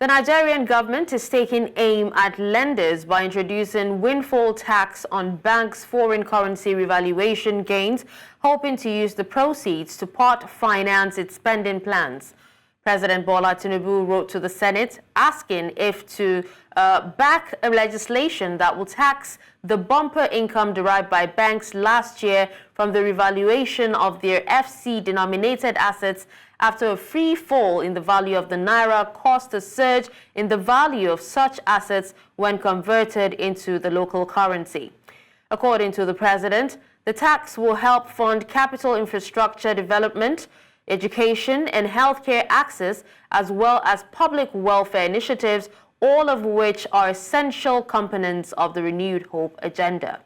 The Nigerian government is taking aim at lenders by introducing windfall tax on banks' foreign currency revaluation gains, hoping to use the proceeds to part finance its spending plans. President Bola Tinubu wrote to the Senate asking if to back a legislation that will tax the bumper income derived by banks last year from the revaluation of their FC-denominated assets after a free fall in the value of the naira caused a surge in the value of such assets when converted into the local currency. According to the president, the tax will help fund capital infrastructure development, education and healthcare access, as well as public welfare initiatives, all of which are essential components of the Renewed Hope agenda.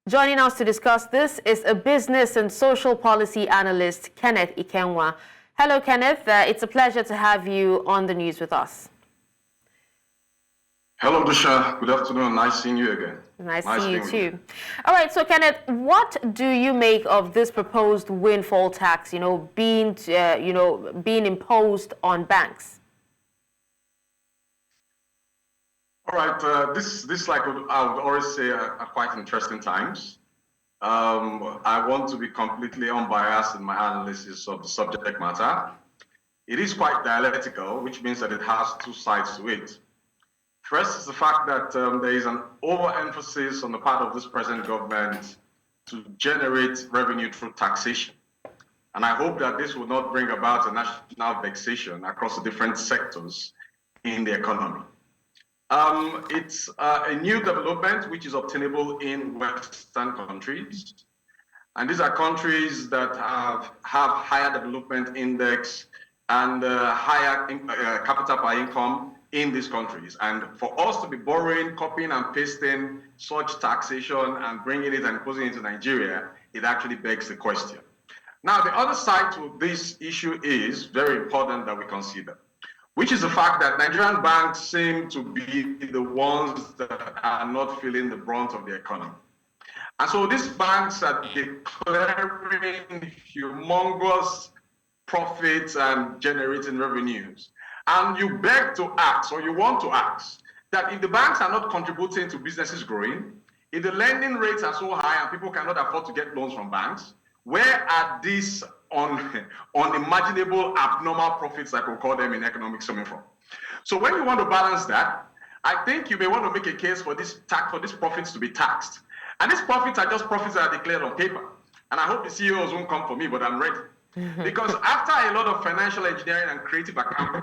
Joining us to discuss this is a business and social policy analyst, Kenneth Ikenwa. Hello, Kenneth. It's a pleasure to have you on the news with us. Hello, Dusha. Good afternoon. Nice seeing you again. Nice to see you too. All right, so Kenneth, what do you make of this proposed windfall tax, being imposed on banks? All right, this like I would always say, are quite interesting times. I want to be completely unbiased in my analysis of the subject matter. It is quite dialectical, which means that it has two sides to it. First is the fact that there is an overemphasis on the part of this present government to generate revenue through taxation. And I hope that this will not bring about a national vexation across the different sectors in the economy. It's a new development which is obtainable in Western countries. And these are countries that have higher development index and higher capital per income in these countries. And for us to be borrowing, copying and pasting such taxation and bringing it and imposing it to Nigeria, it actually begs the question. Now, the other side to this issue is very important that we consider, which is the fact that Nigerian banks seem to be the ones that are not feeling the brunt of the economy. And so these banks are declaring humongous profits and generating revenues. And you beg to ask, or you want to ask, that if the banks are not contributing to businesses growing, if the lending rates are so high and people cannot afford to get loans from banks, where are these unimaginable abnormal profits, like we call them in economics, coming from? So when you want to balance that, I think you may want to make a case for these profits to be taxed. And these profits are just profits that are declared on paper. And I hope the CEOs won't come for me, but I'm ready. Because after a lot of financial engineering and creative accounting,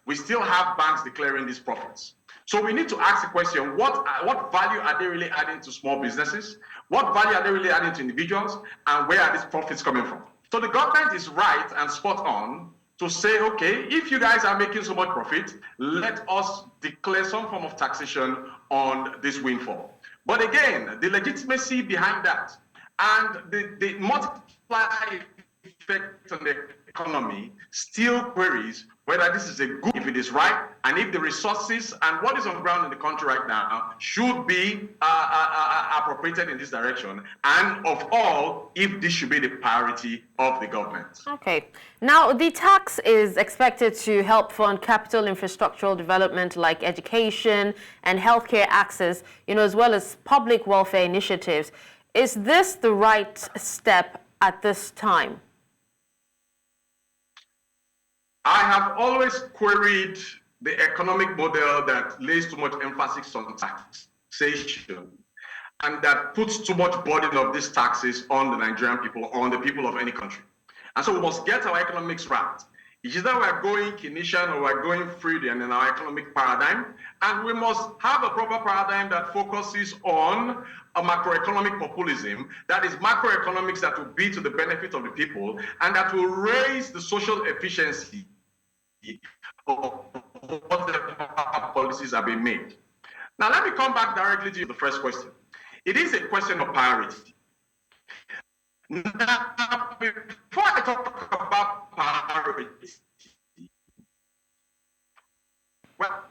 we still have banks declaring these profits. So we need to ask the question, what value are they really adding to small businesses? What value are they really adding to individuals? And where are these profits coming from? So the government is right and spot on to say, okay, if you guys are making so much profit, let us declare some form of taxation on this windfall. But again, the legitimacy behind that and the multiplier effect on the economy still queries whether this is a good, if it is right, and if the resources and what is on the ground in the country right now should be appropriated in this direction, and of all, if this should be the priority of the government. Okay. Now, the tax is expected to help fund capital infrastructural development like education and healthcare access, as well as public welfare initiatives. Is this the right step at this time? I have always queried the economic model that lays too much emphasis on taxation and that puts too much burden of these taxes on the Nigerian people, on the people of any country. And so we must get our economics right. It is that we are going Keynesian or we are going Freudian in our economic paradigm, and we must have a proper paradigm that focuses on a macroeconomic populism, that is macroeconomics that will be to the benefit of the people and that will raise the social efficiency of what policies are being made. Now, let me come back directly to the first question. It is a question of priority. Now, before I talk about priority, well,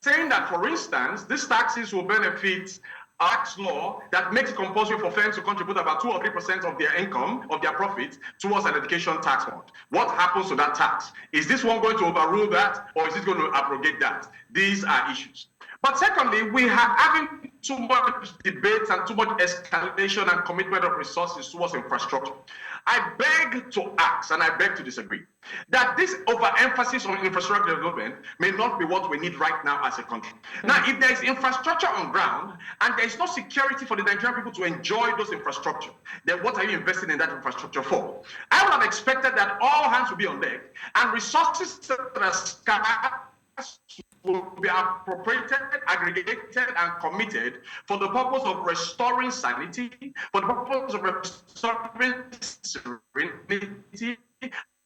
saying that, for instance, these taxes will benefit tax law that makes it compulsory for firms to contribute about 2 or 3% of their income, of their profits, towards an education tax fund. What happens to that tax? Is this one going to overrule that, or is it going to abrogate that? These are issues. But secondly, we are having too much debate and too much escalation and commitment of resources towards infrastructure. I beg to ask, and I beg to disagree, that this overemphasis on infrastructure development may not be what we need right now as a country. Now, if there is infrastructure on ground and there is no security for the Nigerian people to enjoy those infrastructure, then what are you investing in that infrastructure for? I would have expected that all hands would be on deck and resources that are scarce will be appropriated, aggregated, and committed for the purpose of restoring sanity, for the purpose of restoring serenity,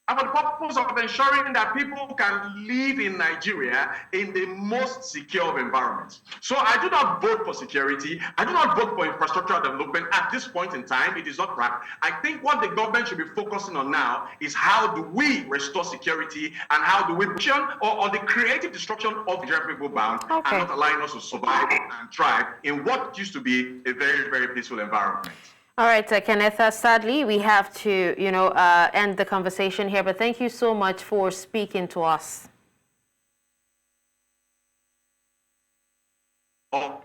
and for the purpose of ensuring that people can live in Nigeria in the most secure of environments. So I do not vote for security. I do not vote for infrastructural development at this point in time. It is not right. I think what the government should be focusing on now is how do we restore security and how do we push on the creative destruction of Nigerian people bound and not allowing us to survive and thrive in what used to be a very, very peaceful environment. All right, Kenneth, sadly, we have to, end the conversation here, but thank you so much for speaking to us. Oh.